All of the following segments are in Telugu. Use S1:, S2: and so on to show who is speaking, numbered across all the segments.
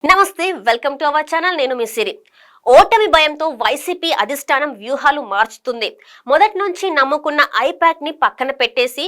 S1: నమస్తే, వెల్కమ్ టు అవర్ ఛానల్. నేను మీ సిరి. ఓటమి భయంతో వైసీపీ అధిష్టానం వ్యూహాలు మార్చుతుంది. మొదటి నుంచి నమ్ముకున్న ఐపాక్ ని పక్కన పెట్టేసి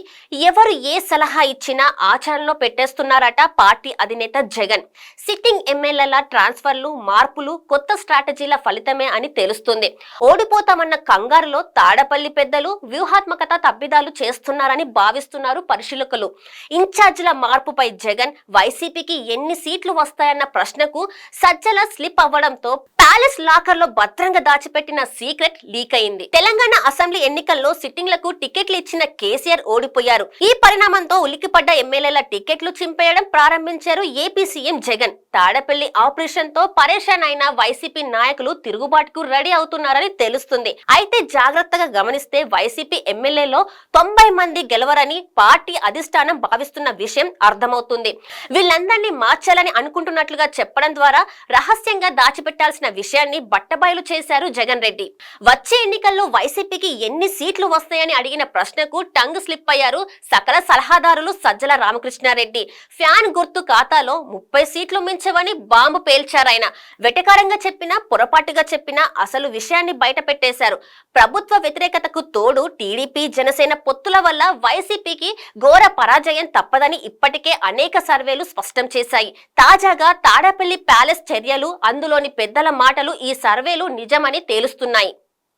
S1: ఎవరు ఏ సలహా ఇచ్చినా ఆచరణలో పెట్టేస్తున్నారట పార్టీ అధినేత జగన్. సిట్టింగ్ ఎమ్మెల్యేల ట్రాన్స్ఫర్లు, మార్పులు కొత్త స్ట్రాటజీల ఫలితమే అని తెలుస్తుంది. ఓడిపోతామన్న కంగారులో తాడపల్లి పెద్దలు వ్యూహాత్మకత తప్పిదాలు చేస్తున్నారని భావిస్తున్నారు పరిశీలకులు. ఇన్ఛార్జీల మార్పుపై జగన్ వైసీపీకి ఎన్ని సీట్లు వస్తాయన్న ప్రశ్నకు సజ్జల స్లిప్ అవ్వడంతో ప్యాలెస్ లాకర్ లో భద్రంగా దాచిపెట్టిన సీక్రెట్ లీక్ అయింది. తెలంగాణ అసెంబ్లీ ఎన్నికల్లో సిట్టింగ్లకు టికెట్లు ఇచ్చిన కేసీఆర్ ఓడిపోయారు. ఈ పరిణామంతో ఉలిక్కిపడ్డ ఎమ్మెల్యేల టికెట్లు చింపేయడం ప్రారంభించారు AP CM Jagan. Tadepalli operation తో పరేషాన్ అయిన వైసీపీ నాయకులు తిరుగుబాటుకు రెడీ అవుతున్నారని తెలుస్తుంది. అయితే జాగ్రత్తగా గమనిస్తే వైసీపీ ఎమ్మెల్యేలో 90 మంది గెలవరని పార్టీ అధిష్టానం భావిస్తున్న విషయం అర్థమవుతుంది. వీళ్ళందరినీ మార్చాలని అనుకుంటున్నట్లుగా చెప్పడం ద్వారా రహస్యంగా దాచిపెట్టాల్సిన విషయాన్ని బట్టబయలు చేశారు జగన్ రెడ్డి. వచ్చే ఎన్నికల్లో వైసీపీకి ఎన్ని సీట్లు వస్తాయని అడిగిన ప్రశ్నకు టంగ్ స్లిప్ అయ్యారు సకల సలహాదారులు సజ్జల రామకృష్ణారెడ్డి. ఫ్యాన్ గుర్తు ఖాతాలో 30 సీట్లు మించవని బాంబు పేల్చారాయన. వెటకారంగా చెప్పినా, పొరపాటుగా చెప్పినా అసలు విషయాన్ని బయట పెట్టేశారు. ప్రభుత్వ వ్యతిరేకతకు తోడు టీడీపీ జనసేన పొత్తుల వల్ల వైసీపీకి ఘోర పరాజయం తప్పదని ఇప్పటికే అనేక సర్వేలు స్పష్టం చేశాయి. తాజాగా తాడపల్లి ప్యాలెస్ చర్యలు, అందులోని పెద్దల మాటలు ఈ సర్వేలు నిజమని తేలుస్తున్నాయి.